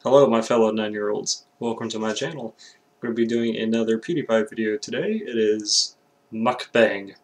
Hello, my fellow 9-year-olds. Welcome to my channel. We're going to be doing another Pewdiepie video today. It is Mukbang.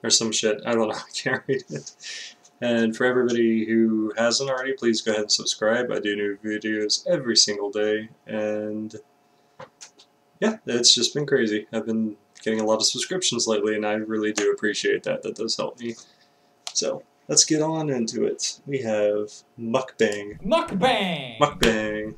Or some shit. I don't know. I can't read it. And for everybody who hasn't already, please go ahead and subscribe. I do new videos every single day. And yeah, it's just been crazy. I've been getting a lot of subscriptions lately, and I really do appreciate that. That does help me. So, let's get on into it. We have Mukbang. Mukbang! Mukbang.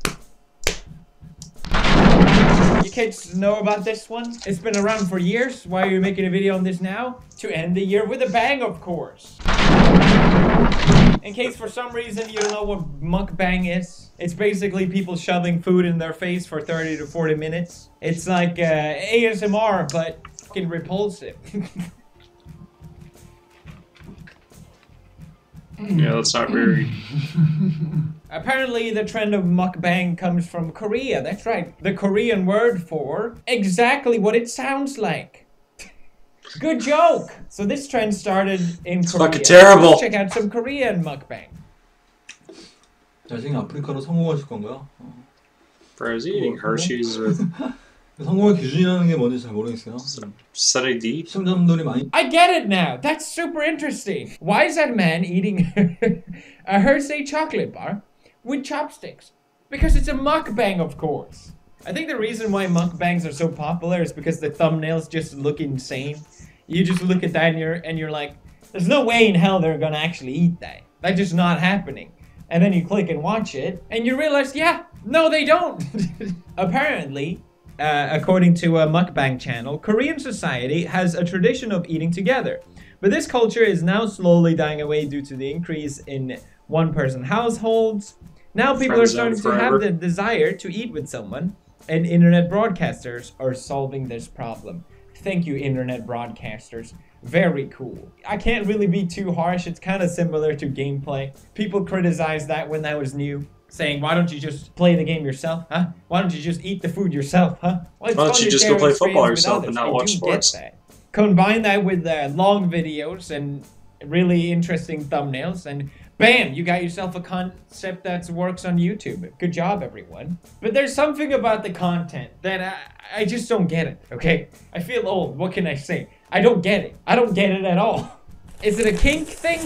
You kids know about this one? It's been around for years. Why are you making a video on this now? To end the year with a bang, of course. In case for some reason you don't know what mukbang is, it's basically people shoving food in their face for 30 to 40 minutes. It's like ASMR, but fucking repulsive. Yeah, that's not very... Apparently the trend of mukbang comes from Korea. That's right. The Korean word for exactly what it sounds like. Good joke! So this trend started in Korea. Fucking terrible! Let's check out some Korean mukbang. 자신이 아프리카로 성공하실 건가요? Bro, is he eating Hershey's with... 성공의 기준이라는 게 뭔지 잘 모르겠어요. Sunny D? 시청자분들이 많이 I get it now. That's super interesting. Why is that man eating a Hershey chocolate bar with chopsticks? Because it's a mukbang, of course. I think the reason why mukbangs are so popular is because the thumbnails just look insane. You just look at that and you're like, there's no way in hell they're gonna actually eat that. That's just not happening. And then you click and watch it, and you realize, yeah, no, they don't. Apparently, according to a mukbang channel, Korean society has a tradition of eating together. But this culture is now slowly dying away due to the increase in one-person households. Now people are starting to have the desire to eat with someone, and internet broadcasters are solving this problem. Thank you, internet broadcasters. Very cool. I can't really be too harsh. It's kind of similar to gameplay. People criticized that when that was new, saying, why don't you just play the game yourself, huh? Why don't you just eat the food yourself, huh? Well, why don't you just go play football yourself and not watch sports? Combine that with long videos and really interesting thumbnails, and bam, you got yourself a concept that works on YouTube. Good job, everyone. But there's something about the content that I just don't get it, okay? I feel old. What can I say? I don't get it. I don't get it at all. Is it a kink thing?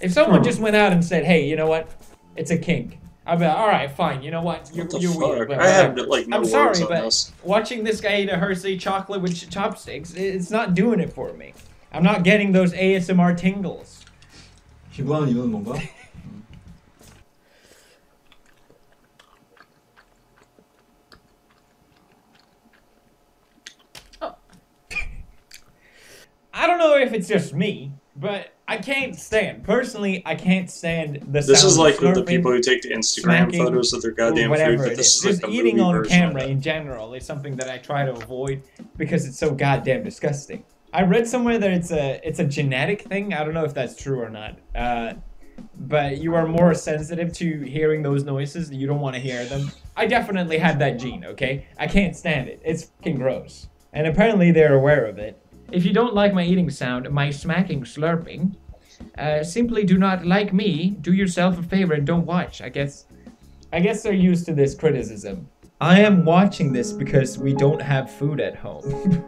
If someone just went out and said, hey, you know what? It's a kink. I'd be like, all right, fine. You know what? You're weird. I have like no I'm sorry, words on but this. Watching this guy eat a Hershey chocolate with chopsticks, it's not doing it for me. I'm not getting those ASMR tingles. 기부하는 이유는 뭔가? I don't know if it's just me, but I can't stand, personally, I can't stand the sound This is like of with the slurping, people who take the Instagram smacking, photos of their goddamn whatever food, but it this is. is Just like the eating movie on version of camera it. in general is something that I try to avoid because it's so goddamn disgusting. I read somewhere that it's a genetic thing. I don't know if that's true or not. But you are more sensitive to hearing those noises. You don't want to hear them. I definitely have that gene, okay? I can't stand it. It's fucking gross. And apparently they're aware of it. If you don't like my eating sound, my smacking, slurping, simply do not like me. Do yourself a favor and don't watch. I guess they're used to this criticism. I am watching this because we don't have food at home.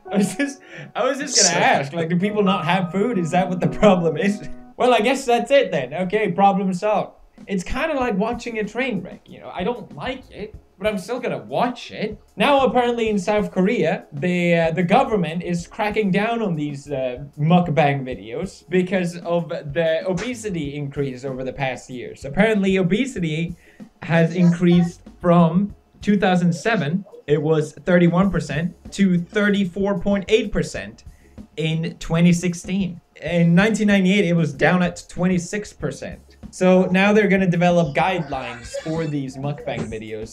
I was just gonna ask, like, do people not have food? Is that what the problem is? Well, I guess that's it then. Okay, problem solved. It's kind of like watching a train wreck, you know. I don't like it, but I'm still gonna watch it. Now, apparently in South Korea, the government is cracking down on these mukbang videos because of the obesity increase over the past years. Apparently, obesity has increased from 2007, it was 31%, to 34.8% in 2016. In 1998, it was down at 26%. So now they're going to develop guidelines for these mukbang videos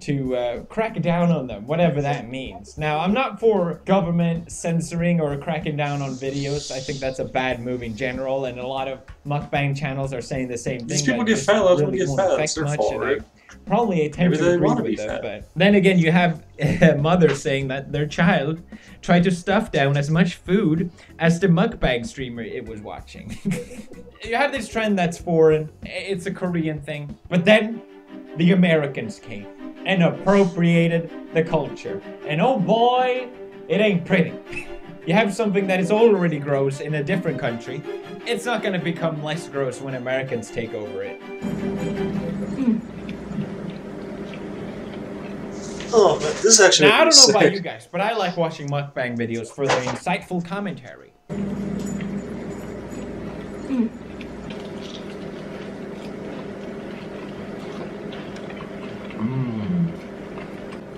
to crack down on them, whatever that means. Now, I'm not for government censoring or cracking down on videos. I think that's a bad move in general, and a lot of mukbang channels are saying the same thing. These people get fat, let them get won't fat. affect It's their much, fault, and right? probably tend Maybe to they agree wanna with be them, fat. but then again, you have a mother saying that their child tried to stuff down as much food as the mukbang streamer it was watching. You have this trend that's foreign, it's a Korean thing, but then the Americans came and appropriated the culture. And oh boy, it ain't pretty. You have something that is already gross in a different country. It's not gonna become less gross when Americans take over it. Oh, but this is actually. Now, I don't know sick. about you guys, but I like watching mukbang videos for their insightful commentary.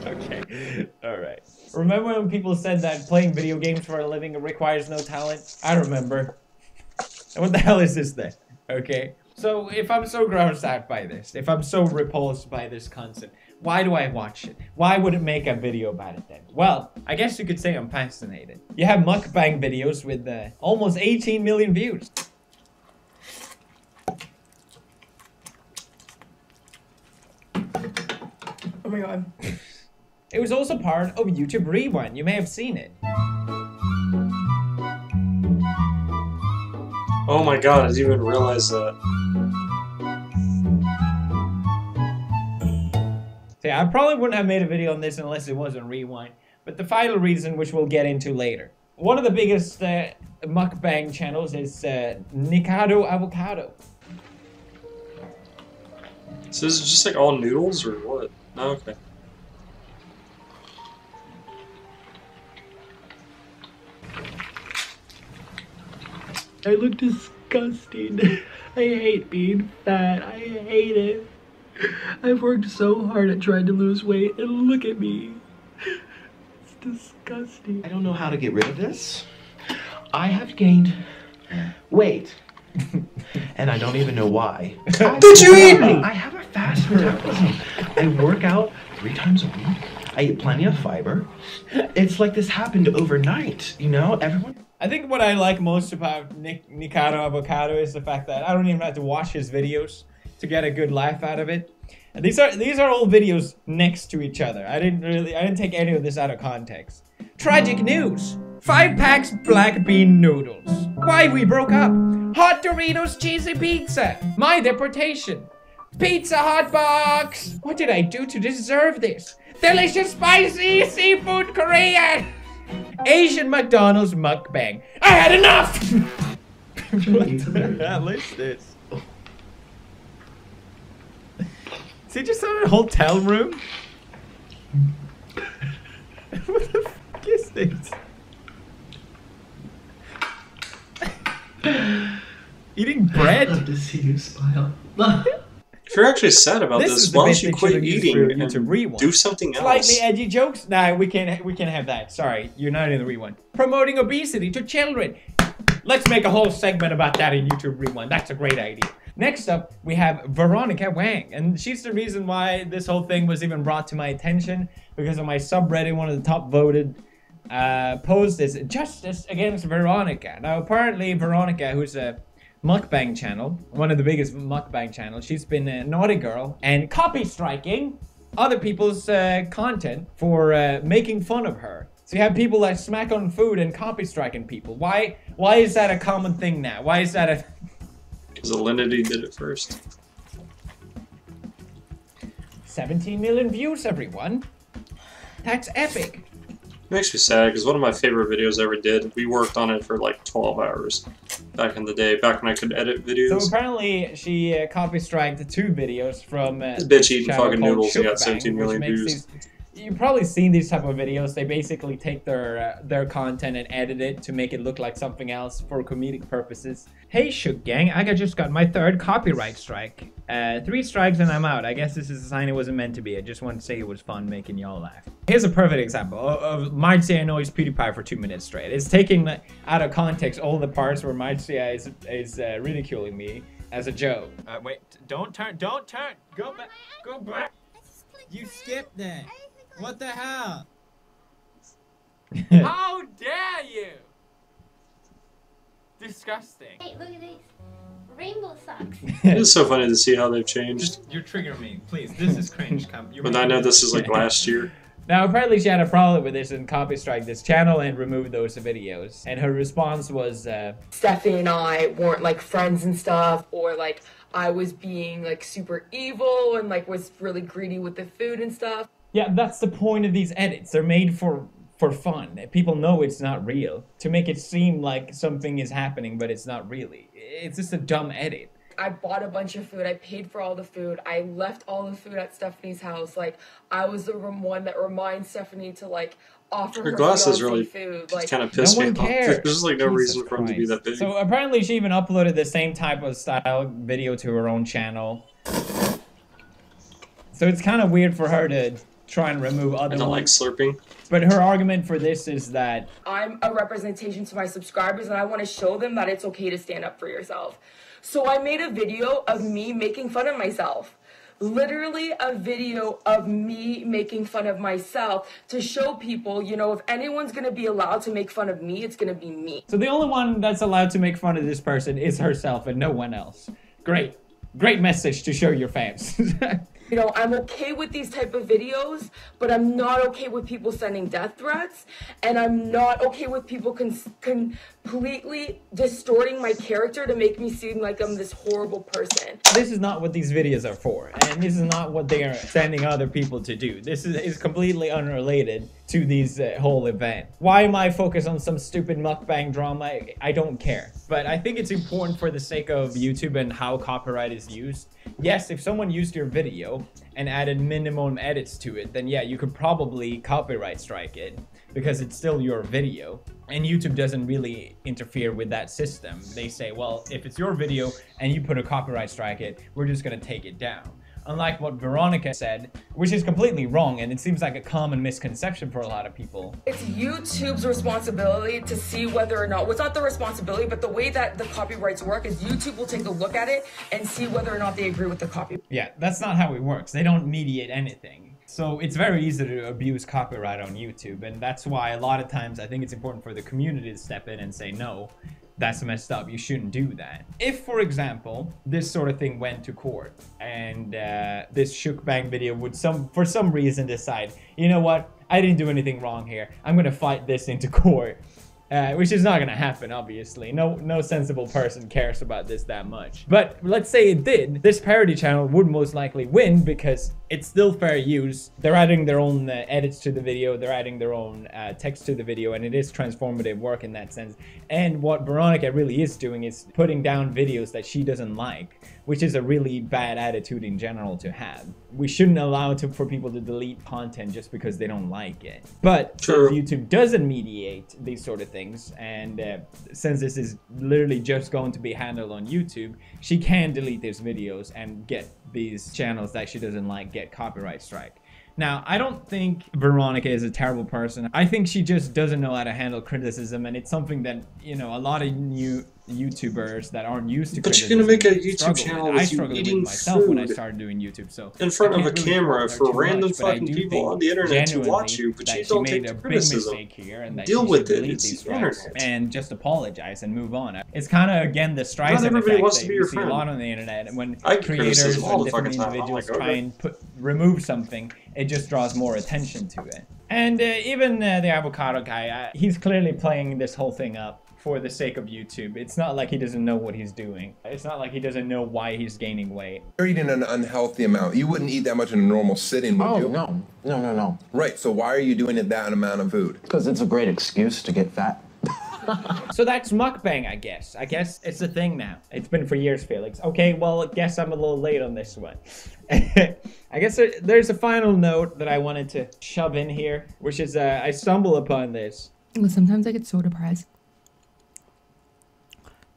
Okay, alright. Remember when people said that playing video games for a living requires no talent? I remember. What the hell is this then? Okay? So, if I'm so grossed out by this, if I'm so repulsed by this concept, why do I watch it? Why would it make a video about it then? Well, I guess you could say I'm fascinated. You have mukbang videos with almost 18 million views. Oh my god. It was also part of YouTube Rewind. You may have seen it. Oh my god, I didn't even realize that. See, I probably wouldn't have made a video on this unless it wasn't Rewind. But the final reason, which we'll get into later. One of the biggest mukbang channels is Nikado Avocado. So is it just like all noodles or what? Oh, okay. I look disgusting. I hate being fat. I hate it. I've worked so hard at trying to lose weight, and look at me. It's disgusting. I don't know how to get rid of this. I have gained weight. And I don't even know why. Did you eat me? I have a fast metabolism. I work out 3 times a week. I eat plenty of fiber. It's like this happened overnight, you know? Everyone... I think what I like most about Nikado Avocado is the fact that I don't even have to watch his videos to get a good laugh out of it. And these are all videos next to each other. I didn't take any of this out of context. Tragic news! 5 packs black bean noodles. Why we broke up. Hot Doritos cheesy pizza. My deportation. Pizza hot box. What did I do to deserve this? Delicious spicy seafood Korean. Asian McDonald's mukbang. I had enough! What the hell is this? Is he just in a hotel room? What the fuck is this? Eating bread? I'd love to see you smile. If you're actually sad about this, why don't you quit eating and rewind. do something else? Slightly edgy jokes? Nah, we can't have that. Sorry, you're not in the rewind. Promoting obesity to children. Let's make a whole segment about that in YouTube Rewind. That's a great idea. Next up, we have Veronica Wang, and she's the reason why this whole thing was even brought to my attention, because on my subreddit, one of the top voted posts is Justice Against Veronica. Now, apparently, Veronica, who's a mukbang channel, one of the biggest mukbang channels, she's been a naughty girl and copy striking other people's content for making fun of her. So you have people that smack on food and copy striking people. Why is that a common thing now? Why is that a... Because Alinity did it first. 17 million views, everyone. That's epic. It makes me sad because one of my favorite videos I ever did, we worked on it for like 12 hours back in the day, back when I could edit videos. So apparently she copy striked 2 videos from this bitch eating channel fucking called noodles and got Mukbang, 17 million which makes views. You've probably seen these type of videos. They basically take their content and edit it to make it look like something else for comedic purposes. Hey Shook Gang, I just got my 3rd copyright strike. 3 strikes and I'm out. I guess this is a sign it wasn't meant to be. I just want to say it was fun making y'all laugh. Here's a perfect example of Marcia annoys Pewdiepie for 2 minutes straight. It's taking out of context all the parts where Marcia is ridiculing me as a joke. Wait, don't turn, go back. You skipped it. What the hell? How dare you? Disgusting. Hey, look at these rainbow socks. It's so funny to see how they've changed. You trigger me, please. This is cringe. But I know this is like last year. Now, apparently she had a problem with this and copy strike this channel and remove those videos. And her response was, Stephanie and I weren't like friends and stuff, or like I was being like super evil and like was really greedy with the food and stuff. yeah, that's the point of these edits. They're made for fun. People know it's not real. To make it seem like something is happening, but it's not really. It's just a dumb edit. I bought a bunch of food. I paid for all the food. I left all the food at Stephanie's house. Like, I was the one that reminds Stephanie to like offer Her her glasses fiancé really food. Like, kind of pissed No me one off. cares. There's just like no Jesus reason for him to be Christ. that big. So apparently she even uploaded the same type of style video to her own channel. So it's kind of weird for her to try and remove I other don't like ones. slurping. But her argument for this is that I'm a representation to my subscribers, and I want to show them that it's okay to stand up for yourself. So I made a video of me making fun of myself. Literally a video of me making fun of myself to show people, you know, if anyone's going to be allowed to make fun of me, it's going to be me. so the only one that's allowed to make fun of this person is herself and no one else. Great. Great message to show your fans. You know, I'm okay with these type of videos, but I'm not okay with people sending death threats, and I'm not okay with people completely distorting my character to make me seem like I'm this horrible person. This is not what these videos are for, and this is not what they are sending other people to do. This is completely unrelated to these whole event. Why am I focused on some stupid mukbang drama? I don't care. But I think it's important for the sake of YouTube and how copyright is used. Yes, if someone used your video and added minimum edits to it, then yeah, you could probably copyright strike it because it's still your video. And YouTube doesn't really interfere with that system. They say, well, if it's your video and you put a copyright strike it, we're just gonna take it down. Unlike what Veronica said, which is completely wrong, and it seems like a common misconception for a lot of people. It's YouTube's responsibility to see whether or not, well, it's not the responsibility, but the way that the copyrights work is YouTube will take a look at it and see whether or not they agree with the copy. Yeah, that's not how it works. They don't mediate anything. So it's very easy to abuse copyright on YouTube, and that's why a lot of times I think it's important for the community to step in and say, no, that's messed up, you shouldn't do that. If, for example, this sort of thing went to court and this Mukbang video would for some reason decide, you know what, I didn't do anything wrong here, I'm gonna fight this into court. Which is not gonna happen, obviously. No sensible person cares about this that much. But let's say it did. This parody channel would most likely win because it's still fair use. They're adding their own edits to the video. They're adding their own text to the video, and it is transformative work in that sense. And what Veronica really is doing is putting down videos that she doesn't like, which is a really bad attitude in general to have. We shouldn't allow for people to delete content just because they don't like it. But True. since YouTube doesn't mediate these sort of things, and since this is literally just going to be handled on YouTube, she can delete these videos and get these channels that she doesn't like get copyright strike. Now, I don't think Veronica is a terrible person. I think she just doesn't know how to handle criticism, and it's something that, you know, a lot of new YouTubers that aren't used to But criticism you're gonna make a YouTube struggle channel with. with I you struggled eating with myself when I food started doing YouTube, so in front I of a can't really camera fault her for too random much, but I fucking do people think on the internet to genuinely watch you, but that you she don't made take a the big criticism. mistake here, and that Deal she with should it. delete It's these the strikes internet. and just apologize and move on. It's kind of again the Streisand everybody effect wants that to be you your see a friend. lot on the internet, and when I get creators criticism all or the different fucking time. I'm individuals like, try okay. and remove something, it just draws more attention to it. And even the avocado guy, he's clearly playing this whole thing up for the sake of YouTube. It's not like he doesn't know what he's doing. It's not like he doesn't know why he's gaining weight. You're eating an unhealthy amount. You wouldn't eat that much in a normal sitting, would you? No. Right, so why are you doing it that amount of food? Because it's a great excuse to get fat. So that's mukbang, I guess. I guess it's a thing now. It's been for years, Felix. Okay, well, I guess I'm a little late on this one. I guess there's a final note that I wanted to shove in here, which is I stumble upon this. Sometimes I get so depressed.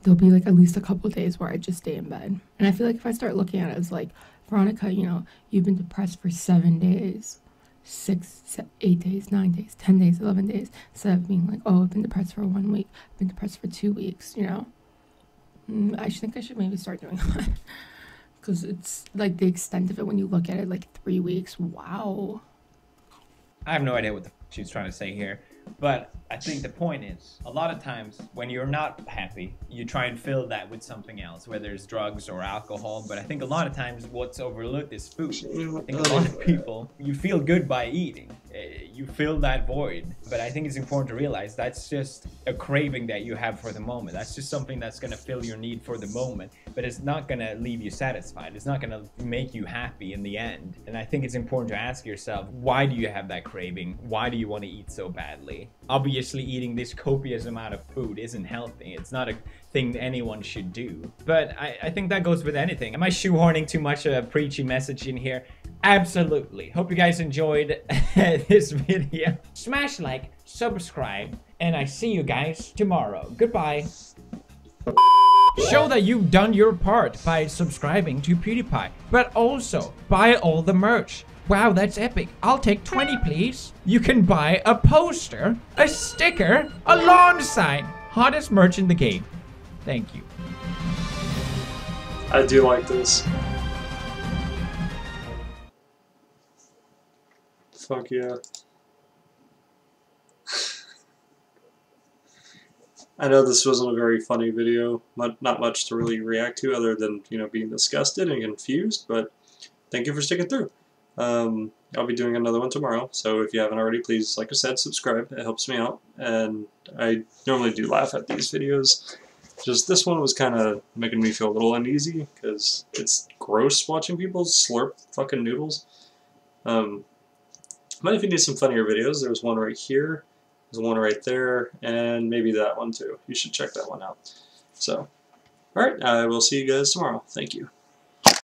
There'll be like at least a couple days where I just stay in bed. And I feel like if I start looking at it as like, Veronica, you know, you've been depressed for 7 days, 8 days, 9 days, 10 days, 11 days, instead of being like, oh, I've been depressed for 1 week, I've been depressed for 2 weeks, you know. I think I should maybe start doing that. because it's like the extent of it when you look at it, like 3 weeks. Wow. I have no idea what the she was trying to say here, but I think the point is, a lot of times when you're not happy, you try and fill that with something else, whether it's drugs or alcohol, but I think a lot of times what's overlooked is food. I think a lot of people, you feel good by eating. You fill that void, but I think it's important to realize that's just a craving that you have for the moment. That's just something that's going to fill your need for the moment, but it's not going to leave you satisfied. It's not going to make you happy in the end. And I think it's important to ask yourself, why do you have that craving? Why do you want to eat so badly? Obviously, eating this copious amount of food isn't healthy. It's not a thing anyone should do. But I think that goes with anything. Am I shoehorning too much of a preachy message in here? Absolutely. Hope you guys enjoyed this video. Smash like, subscribe, and I see you guys tomorrow. Goodbye. Show that you've done your part by subscribing to Pewdiepie, but also buy all the merch. Wow, that's epic. I'll take 20, please. You can buy a poster, a sticker, a lawn sign. Hottest merch in the game. Thank you. I do like this. Fuck yeah. I know this wasn't a very funny video, not much to really react to other than, you know, being disgusted and confused, but thank you for sticking through. I'll be doing another one tomorrow, so if you haven't already, please, like I said, subscribe. It helps me out, and I normally do laugh at these videos. Just this one was kind of making me feel a little uneasy, because it's gross watching people slurp fucking noodles. But if you need some funnier videos, there's one right here, there's one right there, and maybe that one too. You should check that one out. So, alright, I will see you guys tomorrow. Thank you.